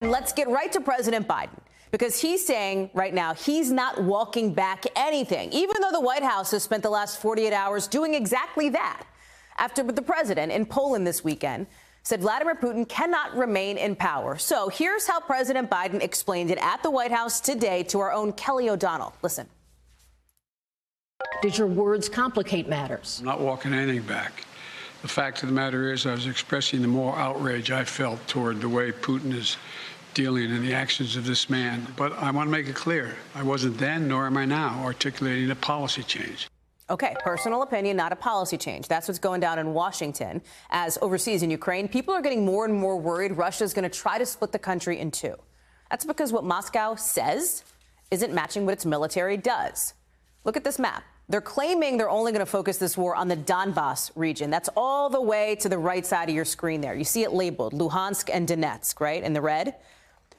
Let's get right to President Biden, because he's saying right now he's not walking back anything, even though the White House has spent the last 48 hours doing exactly that. After the president in Poland this weekend said Vladimir Putin cannot remain in power. So here's how President Biden explained it at the White House today to our own Kelly O'Donnell. Listen. Did your words complicate matters? I'm not walking anything back. The fact of the matter is I was expressing the moral outrage I felt toward the way Putin is dealing in the actions of this man. But I want to make it clear, I wasn't then, nor am I now, articulating a policy change. Okay, personal opinion, not a policy change. That's what's going down in Washington. As overseas in Ukraine, people are getting more and more worried Russia's going to try to split the country in two. That's because what Moscow says isn't matching what its military does. Look at this map. They're claiming they're only going to focus this war on the Donbas region. That's all the way to the right side of your screen there. You see it labeled Luhansk and Donetsk, right, in the red.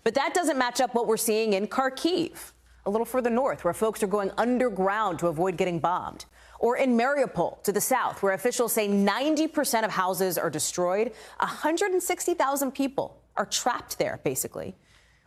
But that doesn't match up what we're seeing in Kharkiv, a little further north, where folks are going underground to avoid getting bombed. Or in Mariupol to the south, where officials say 90% of houses are destroyed. 160,000 people are trapped there, basically.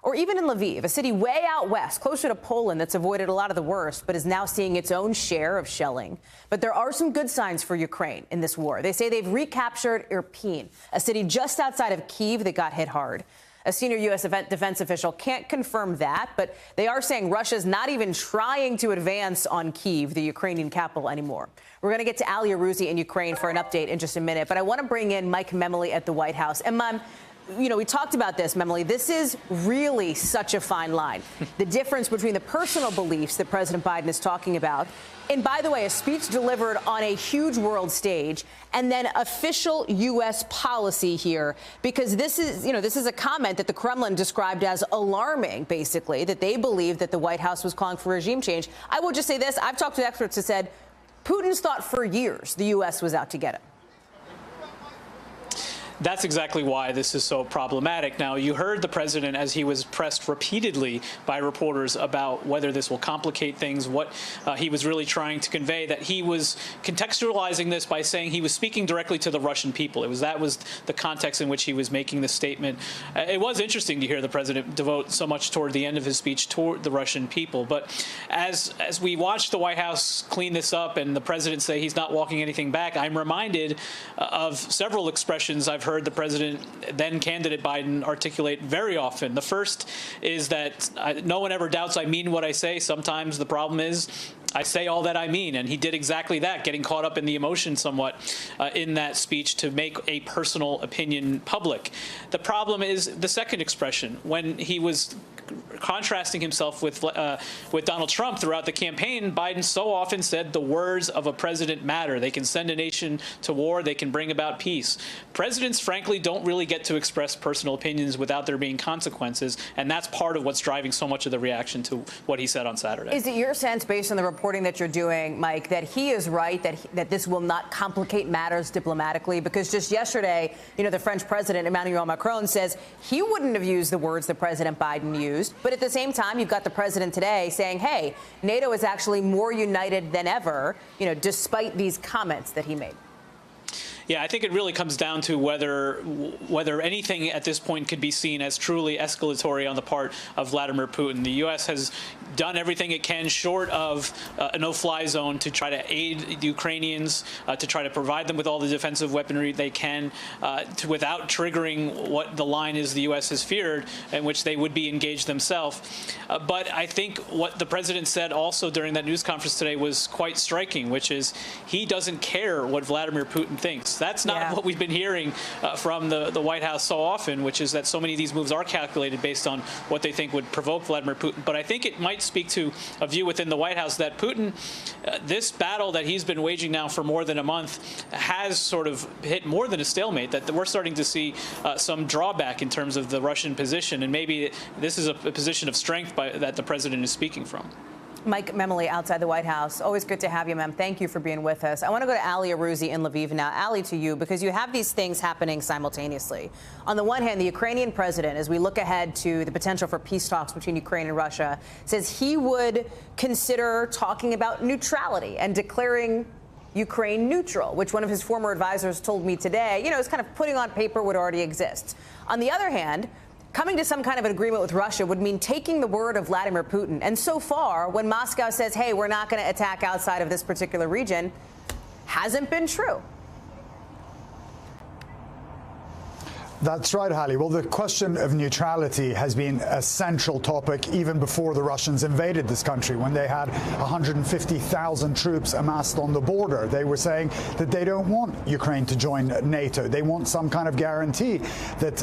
Or even in Lviv, a city way out west, closer to Poland, that's avoided a lot of the worst, but is now seeing its own share of shelling. But there are some good signs for Ukraine in this war. They say they've recaptured Irpin, a city just outside of Kyiv that got hit hard. A senior U.S. defense official can't confirm that, but they are saying Russia's not even trying to advance on Kyiv, the Ukrainian capital, anymore. We're going to get to Hallie in Ukraine for an update in just a minute, but I want to bring in Mike Memoli at the White House. And, Mom, you know, we talked about this, Memoli. This is really such a fine line. The difference between the personal beliefs that President Biden is talking about, and by the way, a speech delivered on a huge world stage, and then official U.S. policy here, because this is a comment that the Kremlin described as alarming, basically, that they believe that the White House was calling for regime change. I will just say this. I've talked to experts who said Putin's thought for years the U.S. was out to get him. That's exactly why this is so problematic. Now, you heard the president as he was pressed repeatedly by reporters about whether this will complicate things, what he was really trying to convey, that he was contextualizing this by saying he was speaking directly to the Russian people. That was the context in which he was making this statement. It was interesting to hear the president devote so much toward the end of his speech toward the Russian people. But as we watch the White House clean this up and the president say he's not walking anything back, I'm reminded of several expressions I've heard the president, then candidate Biden, articulate very often. The first is that no one ever doubts I mean what I say. Sometimes the problem is I say all that I mean, and he did exactly that, getting caught up in the emotion somewhat in that speech to make a personal opinion public. The problem is the second expression, when he was contrasting himself with Donald Trump throughout the campaign. Biden so often said the words of a president matter. They can send a nation to war. They can bring about peace. Presidents, frankly, don't really get to express personal opinions without there being consequences, and that's part of what's driving so much of the reaction to what he said on Saturday. Is it your sense, based on the reporting that you're doing, Mike, that he is right, that this will not complicate matters diplomatically? Because just yesterday, you know, the French president, Emmanuel Macron, says he wouldn't have used the words that President Biden used. But at the same time, you've got the president today saying, hey, NATO is actually more united than ever, you know, despite these comments that he made. Yeah, I think it really comes down to whether anything at this point could be seen as truly escalatory on the part of Vladimir Putin. The U.S. has done everything it can short of a no-fly zone to try to aid the Ukrainians, to try to provide them with all the defensive weaponry they can, without triggering what the line is the U.S. has feared, in which they would be engaged themselves. But I think what the president said also during that news conference today was quite striking, which is he doesn't care what Vladimir Putin thinks. That's not what we've been hearing from the White House so often, which is that so many of these moves are calculated based on what they think would provoke Vladimir Putin. But I think it might speak to a view within the White House that Putin, this battle that he's been waging now for more than a month, has sort of hit more than a stalemate, that we're starting to see some drawback in terms of the Russian position. And maybe this is a position of strength that the president is speaking from. Mike Memoli outside the White House. Always good to have you, ma'am. Thank you for being with us. I want to go to Hallie in Lviv now. Hallie, to you, because you have these things happening simultaneously. On the one hand, the Ukrainian president, as we look ahead to the potential for peace talks between Ukraine and Russia, says he would consider talking about neutrality and declaring Ukraine neutral, which one of his former advisors told me today, you know, is kind of putting on paper what already exists. On the other hand, Coming to some kind of an agreement with Russia would mean taking the word of Vladimir Putin. And so far, when Moscow says, hey, we're not going to attack outside of this particular region, hasn't been true. That's right, Hallie. Well, the question of neutrality has been a central topic even before the Russians invaded this country, when they had 150,000 troops amassed on the border. They were saying that they don't want Ukraine to join NATO. They want some kind of guarantee that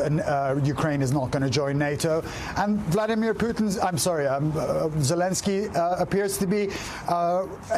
Ukraine is not going to join NATO. And Vladimir Putin's, Zelensky appears to be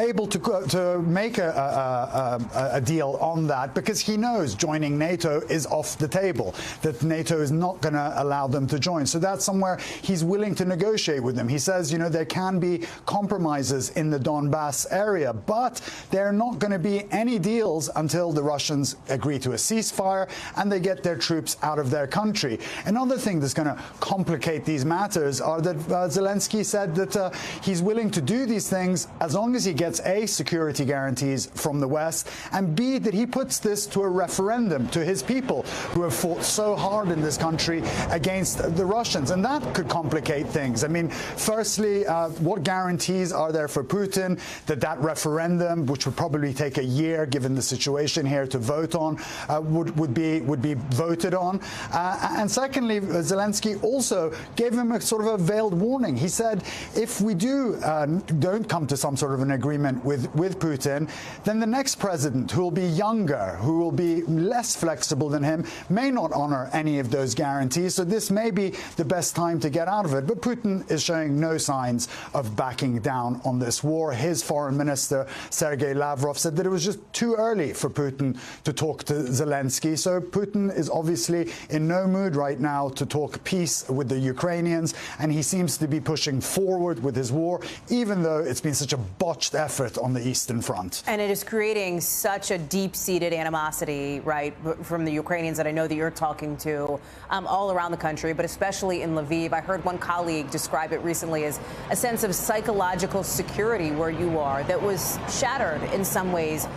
able to make a deal on that, because he knows joining NATO is off the table, that NATO is not going to allow them to join. So that's somewhere he's willing to negotiate with them. He says, you know, there can be compromises in the Donbass area, but there are not going to be any deals until the Russians agree to a ceasefire and they get their troops out of their country. Another thing that's going to complicate these matters are that Zelensky said that he's willing to do these things as long as he gets A, security guarantees from the West, and B, that he puts this to a referendum to his people who have fought so hard in this country against the Russians. And that could complicate things. I mean, firstly, what guarantees are there for Putin that that referendum, which would probably take a year given the situation here to vote on, would be voted on? And secondly, Zelensky also gave him a sort of a veiled warning. He said, if we don't come to some sort of an agreement with Putin, then the next president, who will be younger, who will be less flexible than him, may not honor any of those guarantees. So this may be the best time to get out of it. But Putin is showing no signs of backing down on this war. His foreign minister, Sergei Lavrov, said that it was just too early for Putin to talk to Zelensky. So Putin is obviously in no mood right now to talk peace with the Ukrainians, and he seems to be pushing forward with his war, even though it's been such a botched effort on the Eastern Front. And it is creating such a deep-seated animosity, right, from the Ukrainians that I know that you're talking to all around the country, but especially in Lviv. I heard one colleague describe it recently as a sense of psychological security where you are that was shattered in some ways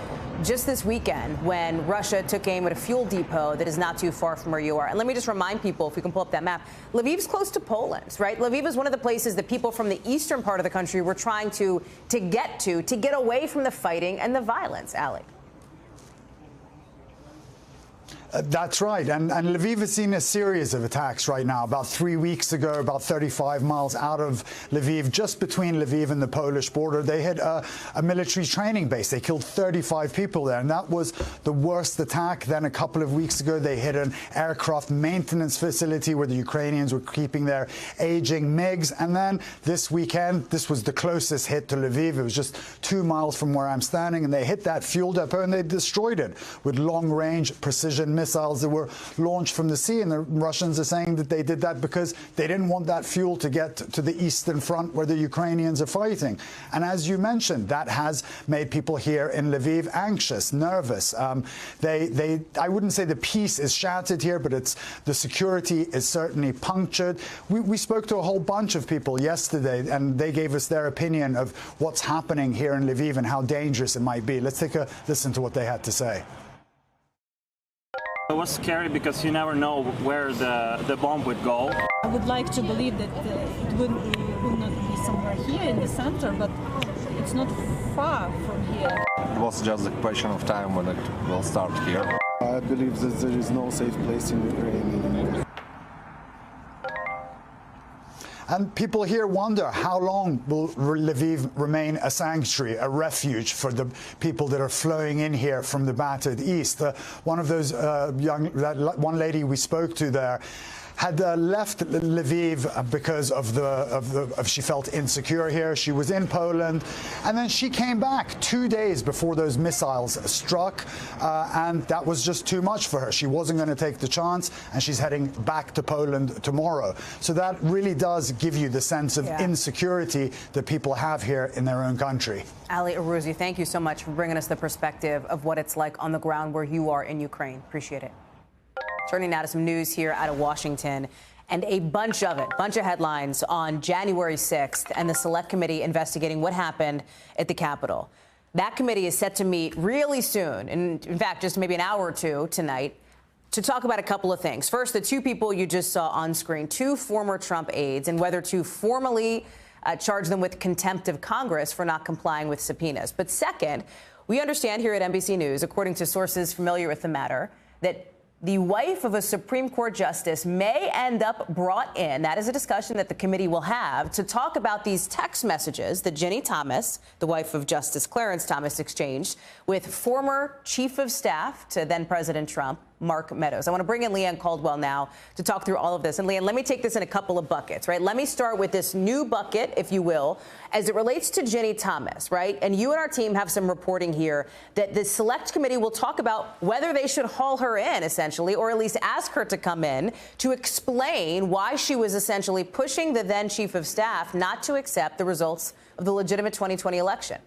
just this weekend when Russia took aim at a fuel depot that is not too far from where you are. And let me just remind people, if we can pull up that map, Lviv's close to Poland, right? Lviv is one of the places that people from the eastern part of the country were trying to get away from the fighting and the violence. Hallie. That's right. And Lviv has seen a series of attacks right now. About 3 weeks ago, about 35 miles out of Lviv, just between Lviv and the Polish border, they hit a military training base. They killed 35 people there, and that was the worst attack. Then a couple of weeks ago, they hit an aircraft maintenance facility where the Ukrainians were keeping their aging MiGs. And then this weekend, this was the closest hit to Lviv. It was just 2 miles from where I'm standing, and they hit that fuel depot and they destroyed it with long-range precision missiles that were launched from the sea. And the Russians are saying that they did that because they didn't want that fuel to get to the Eastern Front where the Ukrainians are fighting. And as you mentioned, that has made people here in Lviv anxious, nervous. I wouldn't say the peace is shattered here, but the security is certainly punctured. We spoke to a whole bunch of people yesterday, and they gave us their opinion of what's happening here in Lviv and how dangerous it might be. Let's take a listen to what they had to say. It was scary because you never know where the bomb would go. I would like to believe that it would not be somewhere here in the center, but it's not far from here. It was just a question of time when it will start here. I believe that there is no safe place in Ukraine anymore. And people here wonder, how long will Lviv remain a sanctuary, a refuge for the people that are flowing in here from the battered east? One of those one lady we spoke to there had left Lviv because of she felt insecure here. She was in Poland, and then she came back 2 days before those missiles struck, and that was just too much for her. She wasn't going to take the chance, and she's heading back to Poland tomorrow. So that really does give you the sense of insecurity that people have here in their own country. Ali Arouzi, thank you so much for bringing us the perspective of what it's like on the ground where you are in Ukraine. Appreciate it. Turning now to some news here out of Washington, and a bunch of headlines on January 6th and the Select Committee investigating what happened at the Capitol. That committee is set to meet really soon, and in fact, just maybe an hour or two tonight. to talk about a couple of things. First, the two people you just saw on screen, two former Trump aides, and whether to formally charge them with contempt of Congress for not complying with subpoenas. But second, we understand here at NBC News, according to sources familiar with the matter, that the wife of a Supreme Court justice may end up brought in. That is a discussion that the committee will have to talk about these text messages that Ginni Thomas, the wife of Justice Clarence Thomas, exchanged with former chief of staff to then President Trump, Mark Meadows. I want to bring in Leanne Caldwell now to talk through all of this. And Leanne, let me take this in a couple of buckets, right? Let me start with this new bucket, if you will, as it relates to Ginni Thomas, right? And you and our team have some reporting here that the select committee will talk about whether they should haul her in, essentially, or at least ask her to come in to explain why she was essentially pushing the then chief of staff not to accept the results of the legitimate 2020 election.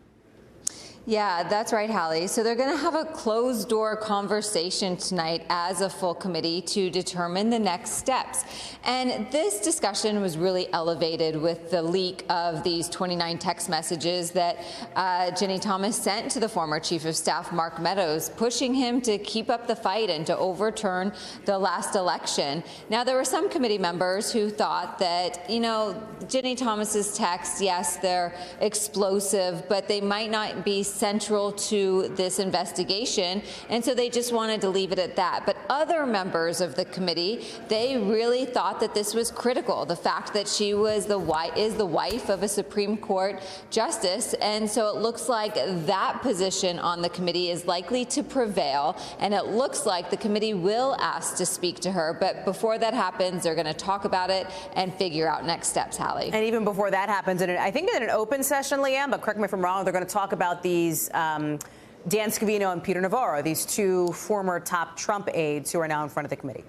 Yeah, that's right, Hallie. So they're going to have a closed-door conversation tonight as a full committee to determine the next steps. And this discussion was really elevated with the leak of these 29 text messages that Ginni Thomas sent to the former chief of staff, Mark Meadows, pushing him to keep up the fight and to overturn the last election. Now, there were some committee members who thought that, you know, Ginni Thomas's texts, yes, they're explosive, but they might not be central to this investigation, and so they just wanted to leave it at that. But other members of the committee, they really thought that this was critical, the fact that she was the wife of a Supreme Court justice, and so it looks like that position on the committee is likely to prevail, and it looks like the committee will ask to speak to her. But before that happens, they're going to talk about it and figure out next steps, Hallie. And even before that happens, and I think in an open session, Leanne, but correct me if I'm wrong, they're going to talk about these Dan Scavino and Peter Navarro, these two former top Trump aides who are now in front of the committee.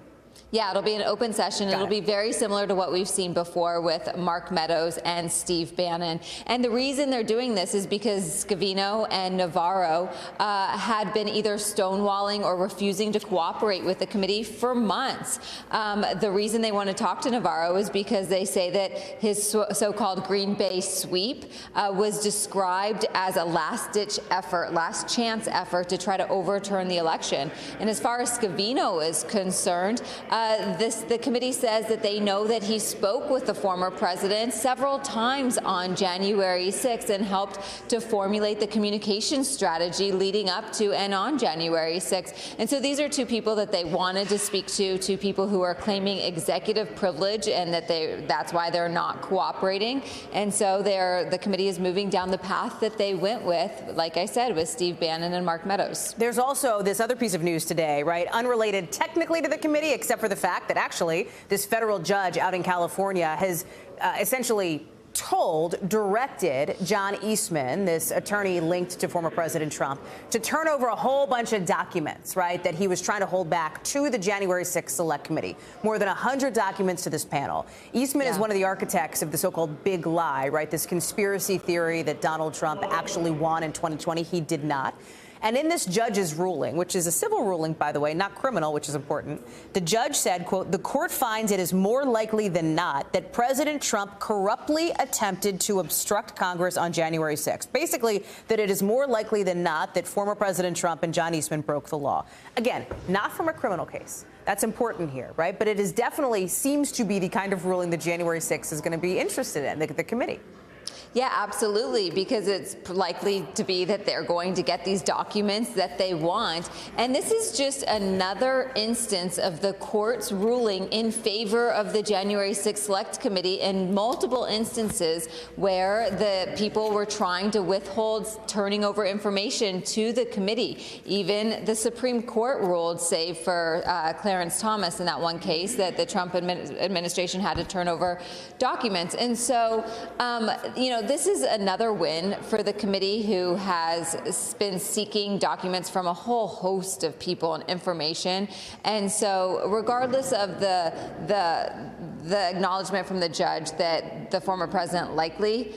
Yeah, it'll be an open session. It'll be very similar to what we've seen before with Mark Meadows and Steve Bannon. And the reason they're doing this is because Scavino and Navarro had been either stonewalling or refusing to cooperate with the committee for months. The reason they want to talk to Navarro is because they say that his so-called Green Bay sweep was described as a last-ditch effort, last-chance effort to try to overturn the election. And as far as Scavino is concerned, the committee says that they know that he spoke with the former president several times on January 6th and helped to formulate the communication strategy leading up to and on January 6th. And so these are two people that they wanted to speak to, two people who are claiming executive privilege, and that that's why they're not cooperating. And so the committee is moving down the path that they went with, like I said, with Steve Bannon and Mark Meadows. There's also this other piece of news today, right? Unrelated technically to the committee, except for the fact that actually this federal judge out in California has essentially directed John Eastman, this attorney linked to former President Trump, to turn over a whole bunch of documents, right, that he was trying to hold back to the January 6th Select Committee. More than 100 documents to this panel. Eastman is one of the architects of the so-called big lie, right, this conspiracy theory that Donald Trump actually won in 2020. He did not. And in this judge's ruling, which is a civil ruling, by the way, not criminal, which is important, the judge said, quote, the court finds it is more likely than not that President Trump corruptly attempted to obstruct Congress on January 6th. Basically, that it is more likely than not that former President Trump and John Eastman broke the law. Again, not from a criminal case. That's important here, right? But it is definitely seems to be the kind of ruling that January 6th is going to be interested in, the committee. Yeah, absolutely, because it's likely to be that they're going to get these documents that they want. And this is just another instance of the court's ruling in favor of the January 6th Select Committee in multiple instances where the people were trying to withhold turning over information to the committee. Even the Supreme Court ruled, save for Clarence Thomas in that one case, that the Trump administration had to turn over documents. And so, you know, this is another win for the committee, who has been seeking documents from a whole host of people and information. And so regardless of the acknowledgement from the judge that the former president likely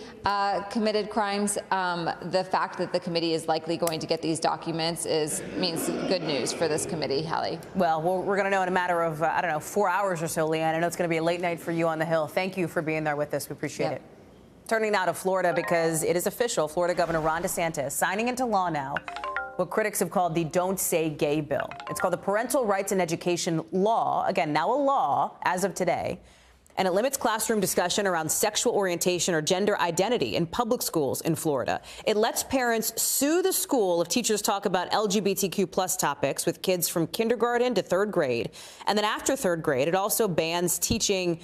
committed crimes, the fact that the committee is likely going to get these documents means good news for this committee, Hallie. Well, we're going to know in a matter of, I don't know, 4 hours or so, Leanne. I know it's going to be a late night for you on the Hill. Thank you for being there with us. We appreciate it. Turning now to Florida, because it is official. Florida Governor Ron DeSantis signing into law now what critics have called the Don't Say Gay bill. It's called the Parental Rights in Education Law. Again, now a law as of today. And it limits classroom discussion around sexual orientation or gender identity in public schools in Florida. It lets parents sue the school if teachers talk about LGBTQ plus topics with kids from kindergarten to third grade. And then after third grade, it also bans teaching,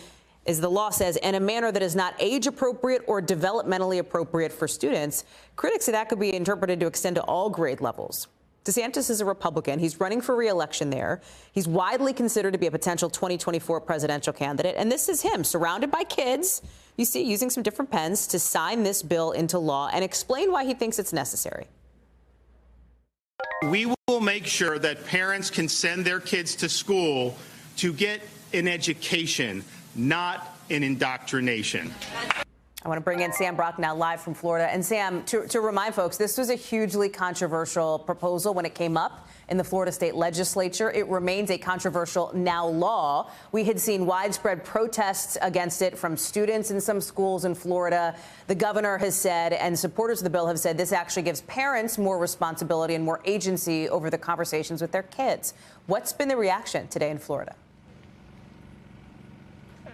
as the law says, in a manner that is not age appropriate or developmentally appropriate for students. Critics say that could be interpreted to extend to all grade levels. DeSantis is a Republican. He's running for re-election there. He's widely considered to be a potential 2024 presidential candidate. And this is him, surrounded by kids, you see, using some different pens to sign this bill into law and explain why he thinks it's necessary. We will make sure that parents can send their kids to school to get an education, not an indoctrination. I want to bring in Sam Brock now live from Florida. And Sam, to remind folks, this was a hugely controversial proposal when it came up in the Florida state legislature. It remains a controversial now law. We had seen widespread protests against it from students in some schools in Florida. The governor has said, and supporters of the bill have said, this actually gives parents more responsibility and more agency over the conversations with their kids. What's been the reaction today in Florida?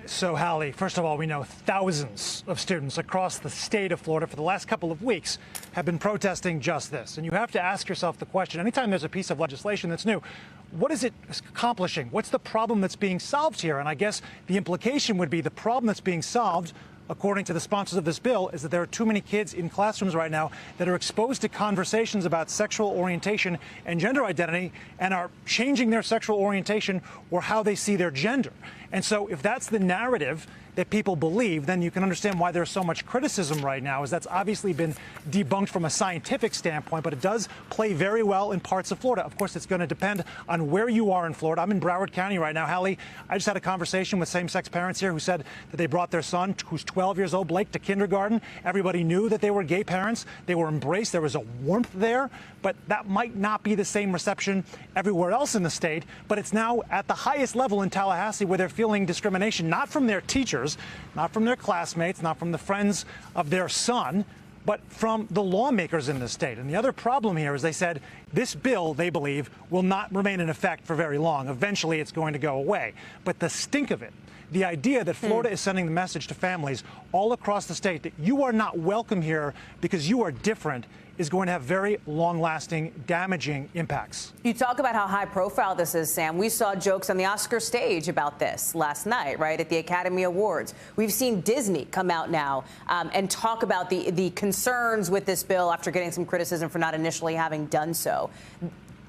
So, Hallie, first of all, we know thousands of students across the state of Florida for the last couple of weeks have been protesting just this. And you have to ask yourself the question, anytime there's a piece of legislation that's new, what is it accomplishing? What's the problem that's being solved here? And I guess the implication would be the problem that's being solved, according to the sponsors of this bill, is that there are too many kids in classrooms right now that are exposed to conversations about sexual orientation and gender identity and are changing their sexual orientation or how they see their gender. And so if that's the narrative that people believe, then you can understand why there's so much criticism right now, as that's obviously been debunked from a scientific standpoint, but it does play very well in parts of Florida. Of course, it's going to depend on where you are in Florida. I'm in Broward County right now. Hallie, I just had a conversation with same-sex parents here who said that they brought their son, who's 12 years old, Blake, to kindergarten. Everybody knew that they were gay parents. They were embraced. There was a warmth there, but that might not be the same reception everywhere else in the state. But it's now at the highest level in Tallahassee, where they're feeling discrimination, not from their teachers, not from their classmates, not from the friends of their son, but from the lawmakers in the state. And the other problem here is they said this bill, they believe, will not remain in effect for very long. Eventually, it's going to go away. But the stink of it, the idea that Florida is sending the message to families all across the state that you are not welcome here because you are different, is going to have very long-lasting, damaging impacts. You talk about how high-profile this is, Sam. We saw jokes on the Oscar stage about this last night, right, at the Academy Awards. We've seen Disney come out now and talk about the concerns with this bill after getting some criticism for not initially having done so.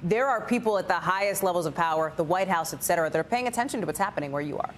There are people at the highest levels of power, the White House, et cetera, that are paying attention to what's happening where you are.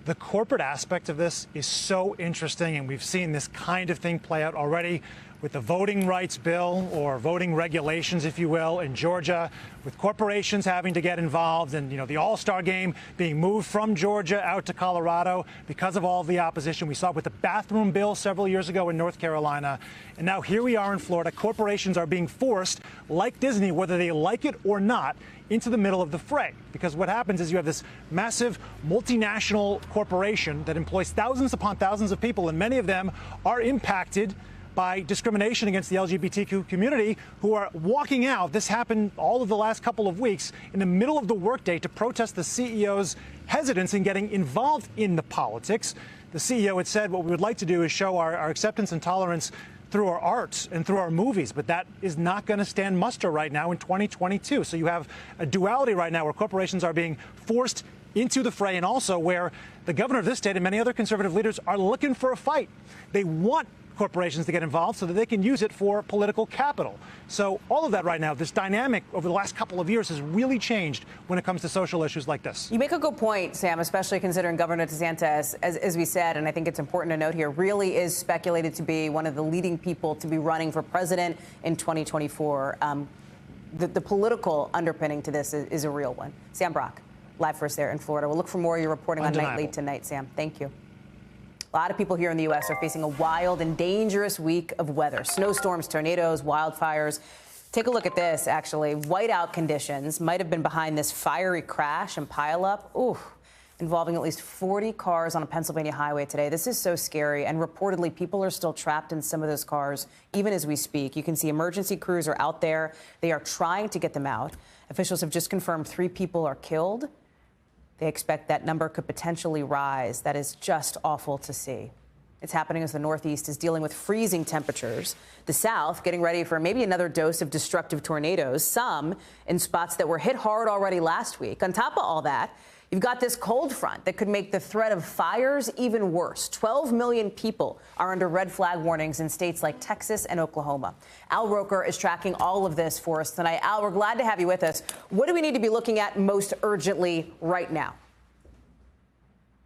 The corporate aspect of this is so interesting, and we've seen this kind of thing play out already with the voting rights bill, or voting regulations, if you will, in Georgia, with corporations having to get involved, and, you know, the All-Star game being moved from Georgia out to Colorado because of all of the opposition. We saw it with the bathroom bill several years ago in North Carolina. And now here we are in Florida. Corporations are being forced, like Disney, whether they like it or not, into the middle of the fray. Because what happens is you have this massive multinational corporation that employs thousands upon thousands of people, and many of them are impacted by discrimination against the LGBTQ community, who are walking out. This happened all of the last couple of weeks in the middle of the workday to protest the CEO's hesitance in getting involved in the politics. The CEO had said, what we would like to do is show our acceptance and tolerance through our arts and through our movies, but that is not going to stand muster right now in 2022. So you have a duality right now where corporations are being forced into the fray, and also where the governor of this state and many other conservative leaders are looking for a fight. They want corporations to get involved so that they can use it for political capital. So all of that right now, this dynamic over the last couple of years has really changed when it comes to social issues like this. You make a good point, Sam, especially considering Governor DeSantis, as we said, and I think it's important to note here, really is speculated to be one of the leading people to be running for president in 2024. The political underpinning to this is a real one. Sam Brock, live for us there in Florida. We'll look for more of your reporting on Nightly tonight, Sam. Thank you. A lot of people here in the U.S. are facing a wild and dangerous week of weather. Snowstorms, tornadoes, wildfires. Take a look at this, actually. Whiteout conditions might have been behind this fiery crash and pileup. Ooh. involving at least 40 cars on a Pennsylvania highway today. This is so scary, and reportedly people are still trapped in some of those cars, even as we speak. You can see emergency crews are out there. They are trying to get them out. Officials have just confirmed 3 people are killed. They expect that number could potentially rise. That is just awful to see. It's happening as the Northeast is dealing with freezing temperatures. The South getting ready for maybe another dose of destructive tornadoes, some in spots that were hit hard already last week. On top of all that, you've got this cold front that could make the threat of fires even worse. 12 million people are under red flag warnings in states like Texas and Oklahoma. Al Roker is tracking all of this for us tonight. Al, we're glad to have you with us. What do we need to be looking at most urgently right now?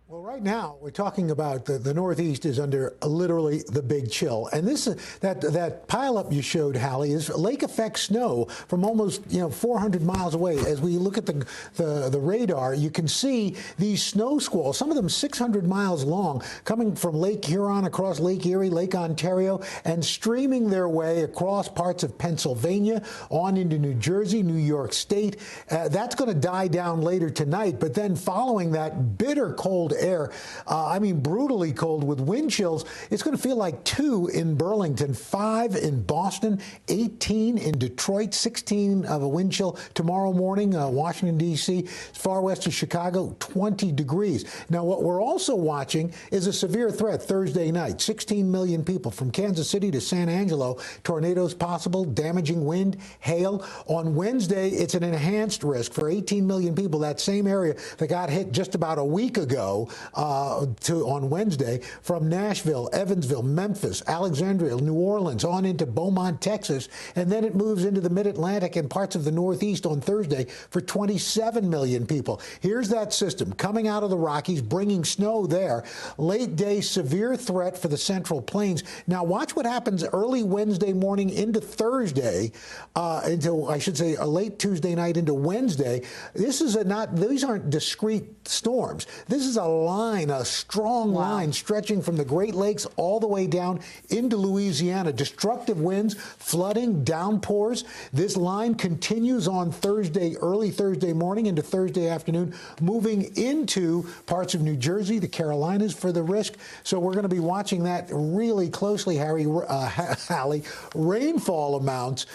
Well, right now, we're talking about the Northeast is under literally the big chill. And this that pileup you showed, Hallie, is lake effect snow from almost 400 miles away. As we look at the radar, you can see these snow squalls, some of them 600 miles long, coming from Lake Huron across Lake Erie, Lake Ontario, and streaming their way across parts of Pennsylvania, on into New Jersey, New York State. That's going to die down later tonight. But then following that bitter cold air, I mean brutally cold with wind chills, it's going to feel like 2 in Burlington, 5 in Boston, 18 in Detroit, 16 of a wind chill tomorrow morning, Washington, D.C., far west of Chicago, 20 degrees. Now, what we're also watching is a severe threat Thursday night. 16 million people from Kansas City to San Angelo, tornadoes possible, damaging wind, hail. On Wednesday, it's an enhanced risk for 18 million people, that same area that got hit just about a week ago, on Wednesday, from Nashville, Evansville, Memphis, Alexandria, New Orleans, on into Beaumont, Texas, and then it moves into the Mid-Atlantic and parts of the Northeast on Thursday for 27 million people. Here's that system coming out of the Rockies, bringing snow there. Late day severe threat for the Central Plains. Now watch what happens early Wednesday morning into Thursday, into, I should say, a late Tuesday night into Wednesday. This is these aren't discrete storms. This is a line, a strong line stretching from the Great Lakes all the way down into Louisiana. Destructive winds, flooding, downpours. This line continues on Thursday, early Thursday morning into Thursday afternoon, moving into parts of New Jersey, the Carolinas for the risk. So we're going to be watching that really closely, Hallie. Rainfall amounts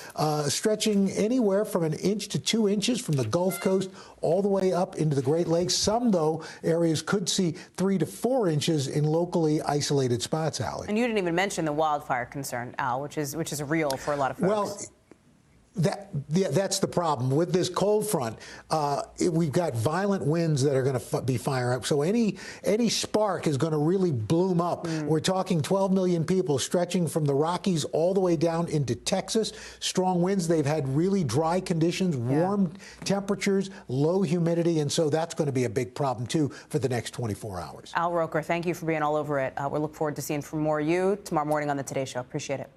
stretching anywhere from 1 inch to 2 inches from the Gulf Coast all the way up into the Great Lakes. Some, though, areas could see 3 to 4 inches in locally isolated spots, Hallie. And you didn't even mention the wildfire concern, Al, which is real for a lot of folks. Well, that's the problem with this cold front. We've got violent winds that are going to be firing up. So any spark is going to really bloom up. We're talking 12 million people stretching from the Rockies all the way down into Texas. Strong winds. They've had really dry conditions, warm temperatures, low humidity, and so that's going to be a big problem too for the next 24 hours. Al Roker, thank you for being all over it. We look forward to seeing from more of you tomorrow morning on the Today Show. Appreciate it.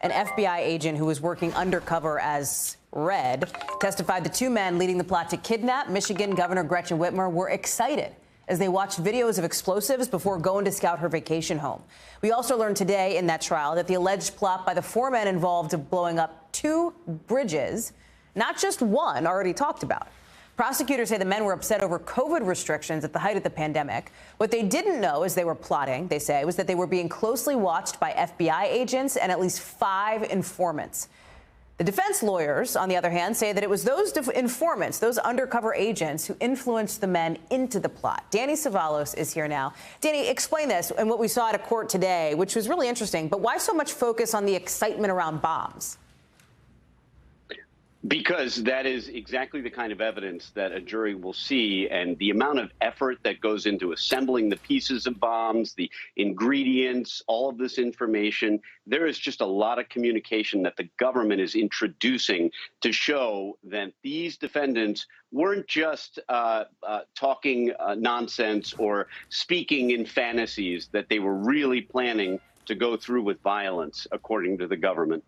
An FBI agent who was working undercover as Red testified the 2 men leading the plot to kidnap Michigan Governor Gretchen Whitmer were excited as they watched videos of explosives before going to scout her vacation home. We also learned today in that trial that the alleged plot by the 4 men involved of blowing up 2 bridges, not just one already talked about. Prosecutors say the men were upset over COVID restrictions at the height of the pandemic. What they didn't know as they were plotting, they say, was that they were being closely watched by FBI agents and at least 5 informants. The defense lawyers, on the other hand, say that it was those informants, those undercover agents, who influenced the men into the plot. Danny Savalos is here now. Danny, explain this and what we saw at a court today, which was really interesting. But why so much focus on the excitement around bombs? Because that is exactly the kind of evidence that a jury will see, and the amount of effort that goes into assembling the pieces of bombs, the ingredients, all of this information. There is just a lot of communication that the government is introducing to show that these defendants weren't just talking nonsense or speaking in fantasies, that they were really planning to go through with violence, according to the government.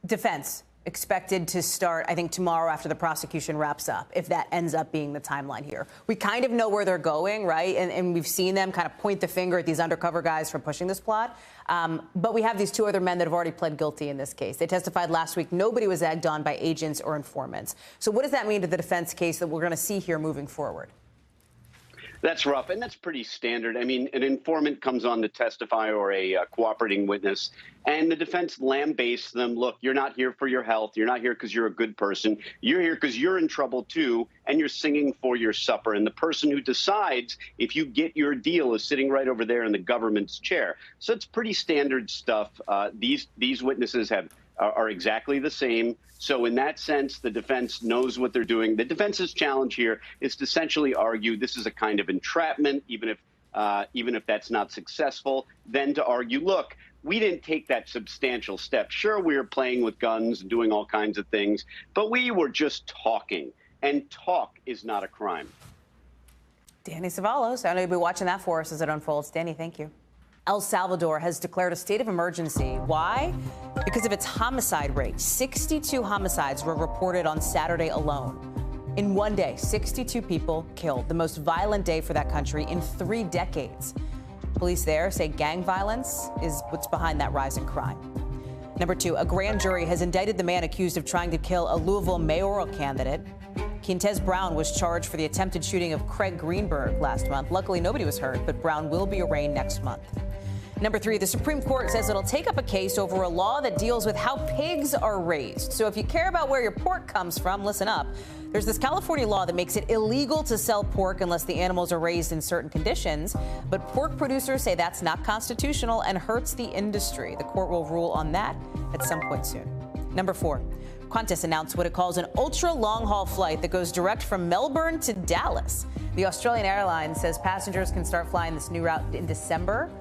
Defense. expected to start, I think, tomorrow after the prosecution wraps up, if that ends up being the timeline here. We kind of know where they're going, right? And we've seen them kind of point the finger at these undercover guys for pushing this plot. But we have these two other men that have already pled guilty in this case. They testified last week. Nobody was egged on by agents or informants. So what does that mean to the defense case that we're going to see here moving forward? That's rough, and that's pretty standard. I mean, an informant comes on to testify or a cooperating witness, and the defense lambastes them. Look, you're not here for your health. You're not here because you're a good person. You're here because you're in trouble, too, and you're singing for your supper. And the person who decides if you get your deal is sitting right over there in the government's chair. So it's pretty standard stuff. These witnesses are exactly the same. So in that sense, the defense knows what they're doing. The defense's challenge here is to essentially argue this is a kind of entrapment, even if that's not successful, then to argue, look, we didn't take that substantial step. Sure, we were playing with guns and doing all kinds of things, but we were just talking, and talk is not a crime. Danny Cevallos, I know you'll be watching that for us as it unfolds. Danny, thank you. El Salvador has declared a state of emergency. Why? Because of its homicide rate. 62 homicides were reported on Saturday alone. In one day, 62 people killed, the most violent day for that country in 3 decades. Police there say gang violence is what's behind that rise in crime. Number 2, a grand jury has indicted the man accused of trying to kill a Louisville mayoral candidate. Quintez Brown was charged for the attempted shooting of Craig Greenberg last month. Luckily, nobody was hurt, but Brown will be arraigned next month. Number 3, the Supreme Court says it'll take up a case over a law that deals with how pigs are raised. So if you care about where your pork comes from, listen up. There's this California law that makes it illegal to sell pork unless the animals are raised in certain conditions. But pork producers say that's not constitutional and hurts the industry. The court will rule on that at some point soon. Number 4, Qantas announced what it calls an ultra long-haul flight that goes direct from Melbourne to Dallas. The Australian airline says passengers can start flying this new route in December.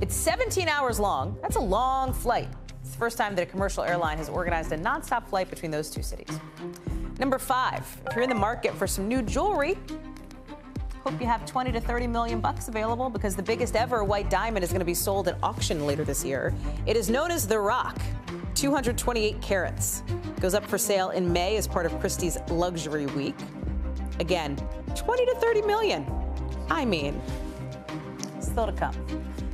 It's 17 hours long. That's a long flight. It's the first time that a commercial airline has organized a nonstop flight between those two cities. Number 5, if you're in the market for some new jewelry, hope you have 20 to 30 million bucks available because the biggest ever white diamond is going to be sold at auction later this year. It is known as the Rock, 228 carats. Goes up for sale in May as part of Christie's Luxury Week. Again, 20 to 30 million. I mean, still to come.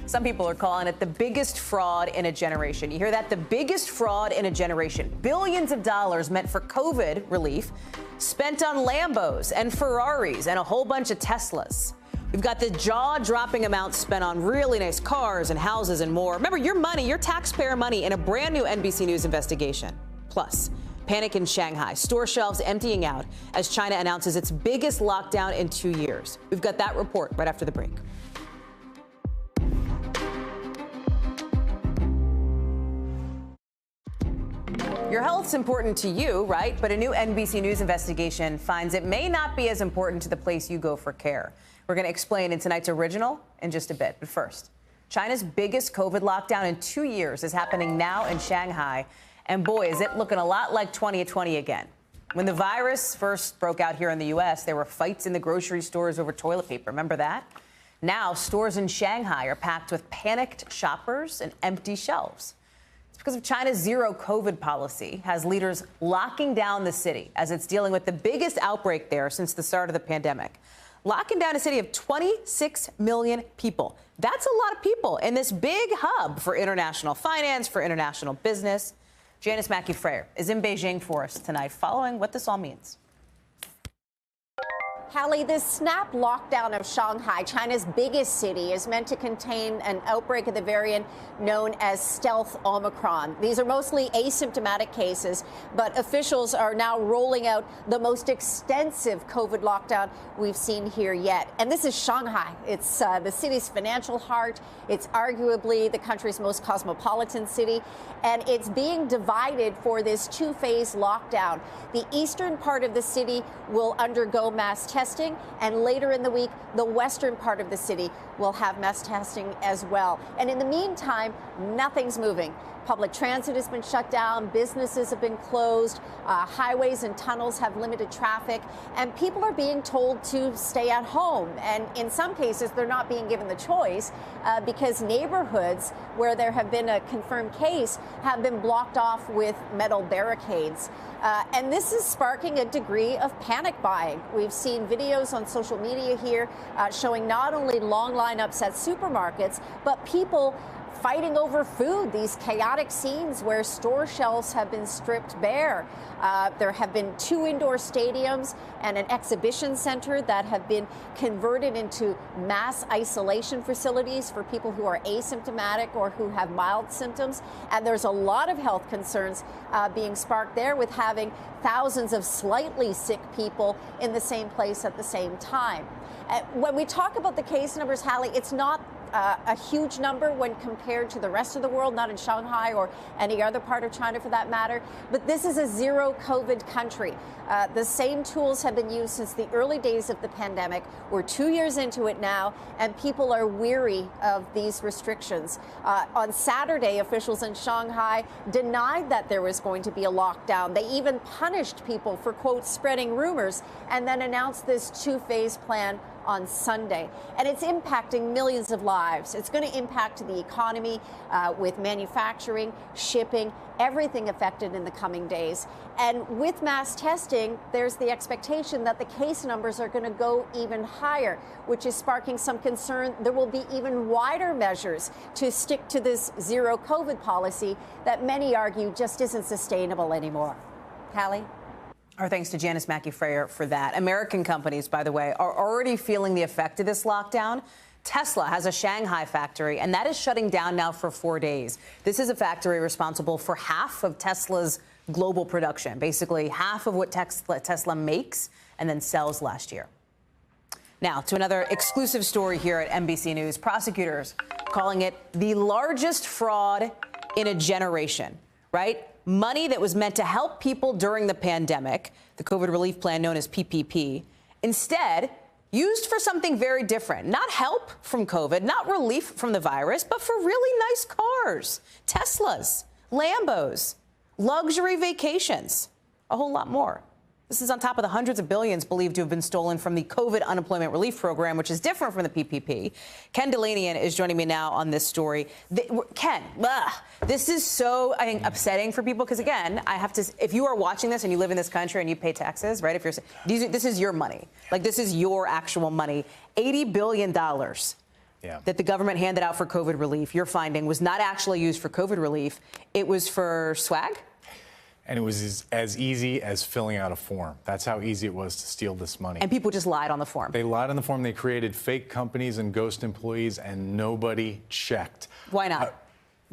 Some people are calling it the biggest fraud in a generation. You hear that? The biggest fraud in a generation. Billions of dollars meant for COVID relief spent on Lambos and Ferraris and a whole bunch of Teslas. We've got the jaw-dropping amounts spent on really nice cars and houses and more. Remember, your money, your taxpayer money, in a brand new NBC News investigation. Plus, panic in Shanghai, store shelves emptying out as China announces its biggest lockdown in 2 years. We've got that report right after the break. Your health's important to you, right? But a new NBC News investigation finds it may not be as important to the place you go for care. We're going to explain in tonight's original in just a bit. But first, China's biggest COVID lockdown in 2 years is happening now in Shanghai. And boy, is it looking a lot like 2020 again. When the virus first broke out here in the U.S., there were fights in the grocery stores over toilet paper. Remember that? Now, stores in Shanghai are packed with panicked shoppers and empty shelves. Because of China's zero COVID policy has leaders locking down the city as it's dealing with the biggest outbreak there since the start of the pandemic. Locking down a city of 26 million people. That's a lot of people in this big hub for international finance, for international business. Janice Mackey-Freyer is in Beijing for us tonight, following what this all means. Hallie, this snap lockdown of Shanghai, China's biggest city, is meant to contain an outbreak of the variant known as stealth Omicron. These are mostly asymptomatic cases, but officials are now rolling out the most extensive COVID lockdown we've seen here yet. And this is Shanghai. It's the city's financial heart. It's arguably the country's most cosmopolitan city, and it's being divided for this 2-phase lockdown. The eastern part of the city will undergo mass testing. testing, and later in the week, the western part of the city will have mass testing as well. And in the meantime, nothing's moving. Public transit has been shut down, businesses have been closed, highways and tunnels have limited traffic, and people are being told to stay at home. And in some cases, they're not being given the choice because neighborhoods where there have been a confirmed case have been blocked off with metal barricades. And this is sparking a degree of panic buying. We've seen videos on social media here showing not only long lineups at supermarkets, but people fighting over food, these chaotic scenes where store shelves have been stripped bare. There have been 2 indoor stadiums and an exhibition center that have been converted into mass isolation facilities for people who are asymptomatic or who have mild symptoms. And there's a lot of health concerns being sparked there with having thousands of slightly sick people in the same place at the same time. When we talk about the case numbers, Hallie, it's not a huge number when compared to the rest of the world, not in Shanghai or any other part of China for that matter. But this is a zero COVID country. The same tools have been used since the early days of the pandemic. We're 2 years into it now, and people are weary of these restrictions. On Saturday, officials in Shanghai denied that there was going to be a lockdown. They even punished people for, quote, spreading rumors, and then announced this 2-phase plan on Sunday. And it's impacting millions of lives. It's going to impact the economy with manufacturing, shipping, everything affected in the coming days. And with mass testing, there's the expectation that the case numbers are going to go even higher, which is sparking some concern. There will be even wider measures to stick to this zero COVID policy that many argue just isn't sustainable anymore. Hallie? Our thanks to Janice Mackey-Frayer for that. American companies, by the way, are already feeling the effect of this lockdown. Tesla has a Shanghai factory, and that is shutting down now for 4 days. This is a factory responsible for half of Tesla's global production, basically half of what Tesla makes and then sells last year. Now, to another exclusive story here at NBC News. Prosecutors calling it the largest fraud in a generation, right? Money that was meant to help people during the pandemic, the COVID relief plan known as PPP, instead used for something very different. Not help from COVID, not relief from the virus, but for really nice cars, Teslas, Lambos, luxury vacations, a whole lot more. This is on top of the hundreds of billions believed to have been stolen from the COVID unemployment relief program, which is different from the PPP. Ken Delanian is joining me now on this story. Ken, this is so, I think, upsetting for people because, again, I have to, if you are watching this and you live in this country and you pay taxes, right, if you're, this is your money. Like, this is your actual money. $80 billion that the government handed out for COVID relief, you're finding, was not actually used for COVID relief. It was for swag? And it was as easy as filling out a form. That's how easy it was to steal this money. And people just lied on the form. They lied on the form. They created fake companies and ghost employees, and nobody checked. Why not?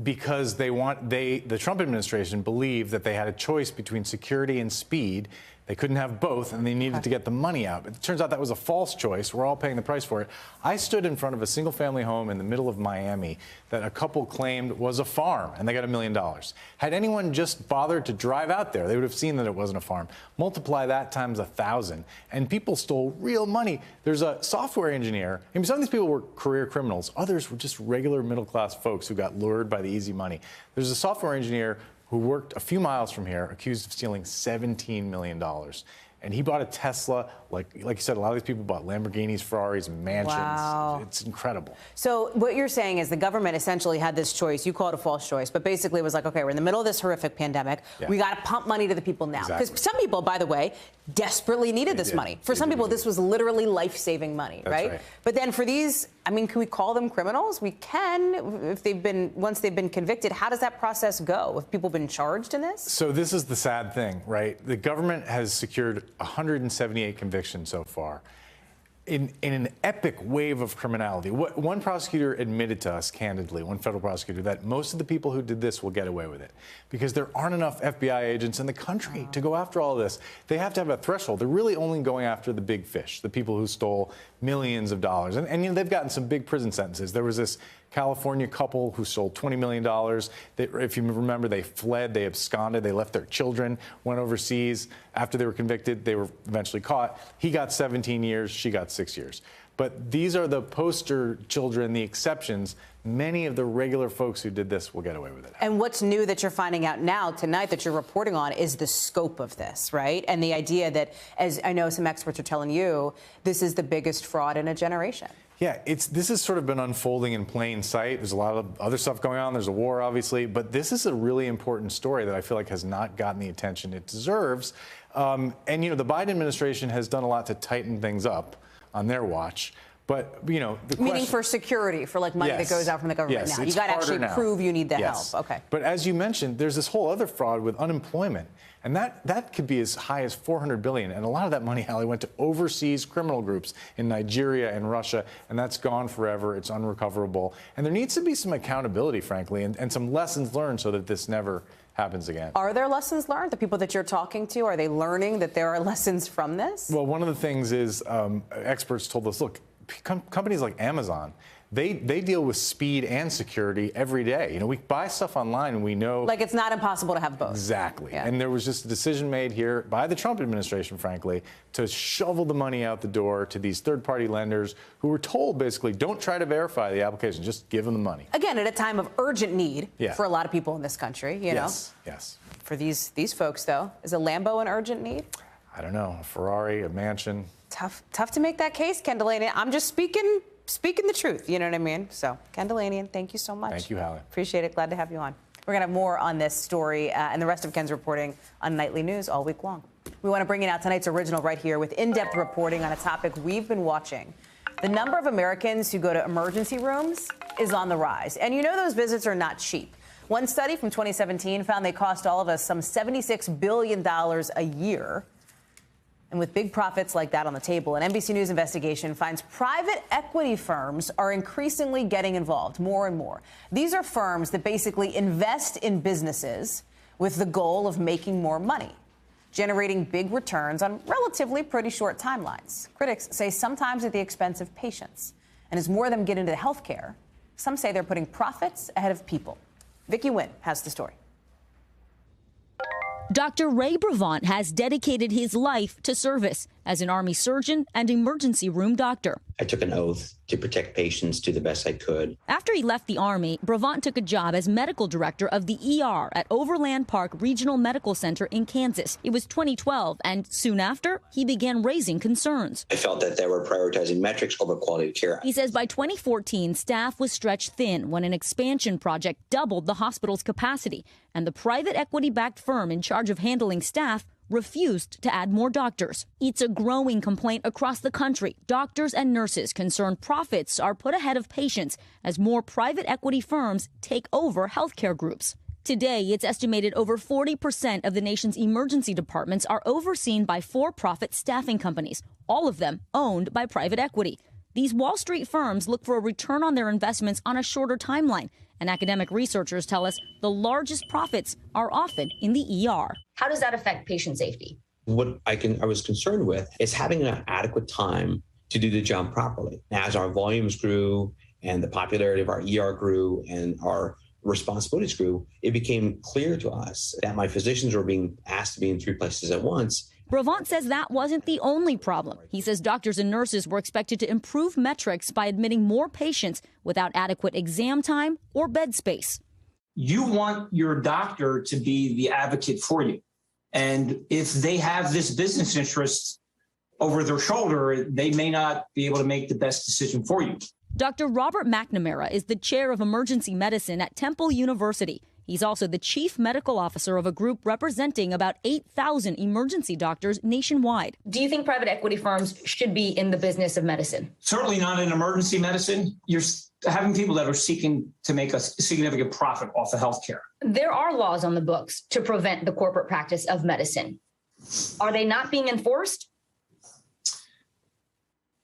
Because the Trump administration believed that they had a choice between security and speed. They couldn't have both, and they needed to get the money out. It turns out that was a false choice. We're all paying the price for it. I stood in front of a single-family home in the middle of Miami that a couple claimed was a farm, and they got $1 million. Had anyone just bothered to drive out there, they would have seen that it wasn't a farm. Multiply that times 1,000, and people stole real money. There's a software engineer. I mean, some of these people were career criminals. Others were just regular middle-class folks who got lured by the easy money. There's a software engineer who worked a few miles from here, accused of stealing $17 million. And he bought a Tesla. Like you said, a lot of these people bought Lamborghinis, Ferraris, mansions. Wow. It's incredible. So what you're saying is the government essentially had this choice. You call it a false choice, but basically it was like, okay, we're in the middle of this horrific pandemic. Yeah. We got to pump money to the people now. Because some people, by the way, desperately needed this money. For some people, this was literally life-saving money, right? But then for these, I mean, can we call them criminals? We can, if they've been, once they've been convicted. How does that process go? Have people been charged in this? So this is the sad thing, right? The government has secured 178 convictions so far in an epic wave of criminality. One prosecutor admitted to us candidly, one federal prosecutor, that most of the people who did this will get away with it because there aren't enough FBI agents in the country to go after all this. They have to have a threshold. They're really only going after the big fish, the people who stole millions of dollars. And you know, they've gotten some big prison sentences. There was this California couple who sold $20 million. If you remember, they fled, they absconded, they left their children, went overseas. After they were convicted, they were eventually caught. He got 17 years, she got 6 years. But these are the poster children, the exceptions. Many of the regular folks who did this will get away with it. And what's new that you're finding out now tonight that you're reporting on is the scope of this, right? And the idea that, as I know some experts are telling you, this is the biggest fraud in a generation. Yeah, this has sort of been unfolding in plain sight. There's a lot of other stuff going on. There's a war, obviously, but this is a really important story that I feel like has not gotten the attention it deserves. And, you know, the Biden administration has done a lot to tighten things up on their watch. But, you know, meaning for security, for like money that goes out from the government now. You got to actually prove you need the help. Okay. But as you mentioned, there's this whole other fraud with unemployment. And that could be as high as $400 billion. And a lot of that money, Hallie, went to overseas criminal groups in Nigeria and Russia. And that's gone forever. It's unrecoverable. And there needs to be some accountability, frankly, and some lessons learned so that this never happens again. Are there lessons learned? The people that you're talking to, are they learning that there are lessons from this? Well, one of the things is experts told us, look, companies like Amazon, they deal with speed and security every day. You know, we buy stuff online and we know... Like it's not impossible to have both. Exactly. Yeah. And there was just a decision made here by the Trump administration, frankly, to shovel the money out the door to these third-party lenders who were told, basically, don't try to verify the application, just give them the money. Again, at a time of urgent need for a lot of people in this country, you know? Yes. For these folks, though, is a Lambo an urgent need? I don't know. A Ferrari, a mansion. Tough to make that case, Ken Delaney. I'm just speaking the truth, you know what I mean? So, Ken Delaney, thank you so much. Thank you, Hallie. Appreciate it. Glad to have you on. We're going to have more on this story and the rest of Ken's reporting on Nightly News all week long. We want to bring in out tonight's original right here with in-depth reporting on a topic we've been watching. The number of Americans who go to emergency rooms is on the rise. And you know those visits are not cheap. One study from 2017 found they cost all of us some $76 billion a year. And with big profits like that on the table, an NBC News investigation finds private equity firms are increasingly getting involved more and more. These are firms that basically invest in businesses with the goal of making more money, generating big returns on relatively pretty short timelines. Critics say sometimes at the expense of patients. And as more of them get into healthcare, some say they're putting profits ahead of people. Vicki Nguyen has the story. Dr. Ray Brevant has dedicated his life to service as an Army surgeon and emergency room doctor. I took an oath to protect patients to the best I could. After he left the Army, Brevant took a job as medical director of the ER at Overland Park Regional Medical Center in Kansas. It was 2012, and soon after, he began raising concerns. I felt that they were prioritizing metrics over quality of care. He says by 2014, staff was stretched thin when an expansion project doubled the hospital's capacity, and the private equity-backed firm in charge of handling staff refused to add more doctors. It's a growing complaint across the country. Doctors and nurses concerned profits are put ahead of patients as more private equity firms take over healthcare groups. Today, it's estimated over 40% of the nation's emergency departments are overseen by for-profit staffing companies, all of them owned by private equity. These Wall Street firms look for a return on their investments on a shorter timeline. And academic researchers tell us the largest profits are often in the ER. How does that affect patient safety? What I was concerned with is having an adequate time to do the job properly. As our volumes grew and the popularity of our ER grew and our responsibilities grew, it became clear to us that my physicians were being asked to be in 3 places at once. Brevant says that wasn't the only problem. He says doctors and nurses were expected to improve metrics by admitting more patients without adequate exam time or bed space. You want your doctor to be the advocate for you. And if they have this business interest over their shoulder, they may not be able to make the best decision for you. Dr. Robert McNamara is the chair of emergency medicine at Temple University. He's also the chief medical officer of a group representing about 8,000 emergency doctors nationwide. Do you think private equity firms should be in the business of medicine? Certainly not in emergency medicine. You're having people that are seeking to make a significant profit off of healthcare. There are laws on the books to prevent the corporate practice of medicine. Are they not being enforced?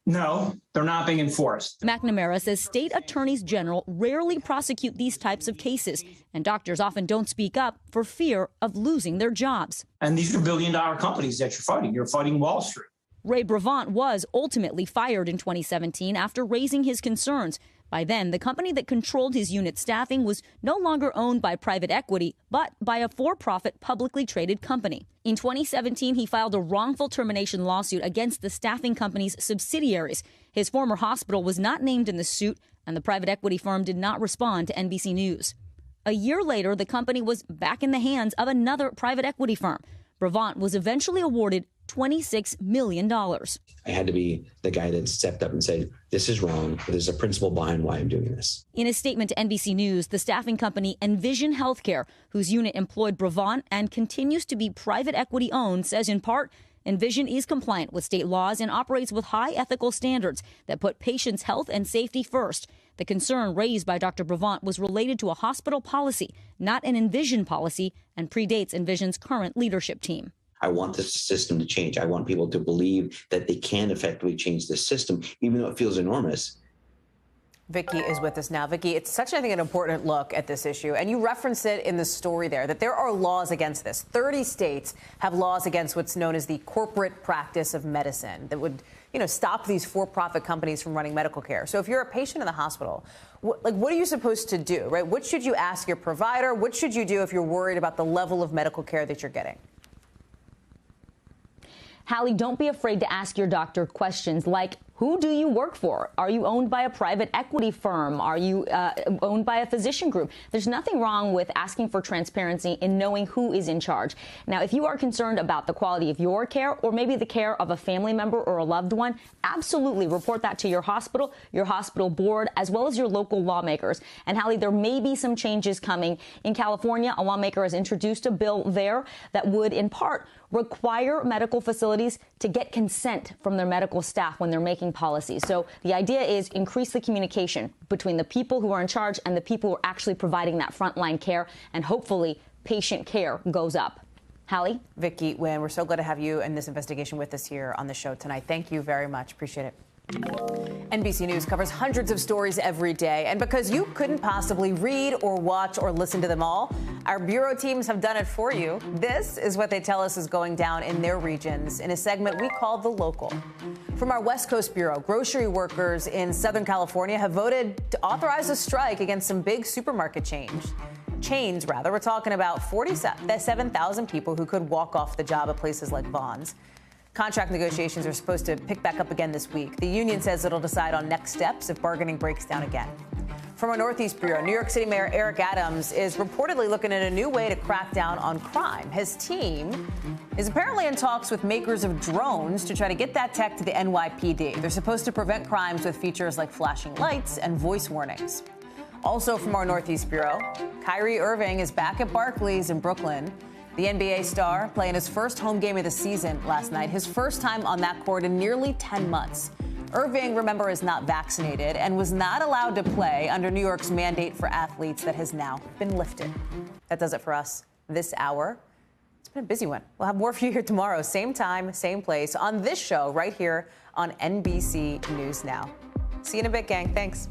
No, they're not being enforced. McNamara says state attorneys general rarely prosecute these types of cases, and doctors often don't speak up for fear of losing their jobs. And these are billion-dollar companies that you're fighting. You're fighting Wall Street. Ray Brevant was ultimately fired in 2017 after raising his concerns, By then, the company that controlled his unit staffing was no longer owned by private equity, but by a for-profit publicly traded company. In 2017, he filed a wrongful termination lawsuit against the staffing company's subsidiaries. His former hospital was not named in the suit, and the private equity firm did not respond to NBC News. A year later, the company was back in the hands of another private equity firm. Brevant was eventually awarded $26 million. I had to be the guy that stepped up and said, this is wrong, but there's a principle behind why I'm doing this. In a statement to NBC News, the staffing company Envision Healthcare, whose unit employed Brevant and continues to be private equity owned, says in part, Envision is compliant with state laws and operates with high ethical standards that put patients' health and safety first. The concern raised by Dr. Brevant was related to a hospital policy, not an Envision policy, and predates Envision's current leadership team. I want this system to change. I want people to believe that they can effectively change this system, even though it feels enormous. Vicki is with us now. Vicki, it's such, I think, an important look at this issue. And you reference it in the story there, that there are laws against this. 30 states have laws against what's known as the corporate practice of medicine that would, stop these for-profit companies from running medical care. So if you're a patient in the hospital, what are you supposed to do, right? What should you ask your provider? What should you do if you're worried about the level of medical care that you're getting? Hallie, don't be afraid to ask your doctor questions like, who do you work for? Are you owned by a private equity firm? Are you owned by a physician group? There's nothing wrong with asking for transparency and knowing who is in charge. Now, if you are concerned about the quality of your care or maybe the care of a family member or a loved one, absolutely report that to your hospital board, as well as your local lawmakers. And Hallie, there may be some changes coming. In California, a lawmaker has introduced a bill there that would, in part, require medical facilities to get consent from their medical staff when they're making policies. So the idea is increase the communication between the people who are in charge and the people who are actually providing that frontline care, and hopefully patient care goes up. Hallie? Vicki Nguyen, we're so glad to have you and this investigation with us here on the show tonight. Thank you very much. Appreciate it. NBC News covers hundreds of stories every day, and because you couldn't possibly read or watch or listen to them all, our bureau teams have done it for you. This is what they tell us is going down in their regions in a segment we call The Local. From our West Coast Bureau, grocery workers in Southern California have voted to authorize a strike against some big supermarket chains. We're talking about 47,000 people who could walk off the job at places like Vons. Contract negotiations are supposed to pick back up again this week. The union says it'll decide on next steps if bargaining breaks down again. From our Northeast Bureau, New York City Mayor Eric Adams is reportedly looking at a new way to crack down on crime. His team is apparently in talks with makers of drones to try to get that tech to the NYPD. They're supposed to prevent crimes with features like flashing lights and voice warnings. Also from our Northeast Bureau, KYRIE Irving is back at Barclays in Brooklyn. The NBA star playing his first home game of the season last night, his first time on that court in nearly 10 months. Irving, remember, is not vaccinated and was not allowed to play under New York's mandate for athletes that has now been lifted. That does it for us this hour. It's been a busy one. We'll have more for you here tomorrow, same time, same place, on this show right here on NBC News Now. See you in a bit, gang. Thanks.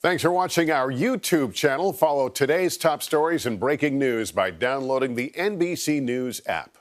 Thanks for watching our YouTube channel. Follow today's top stories and breaking news by downloading the NBC News app.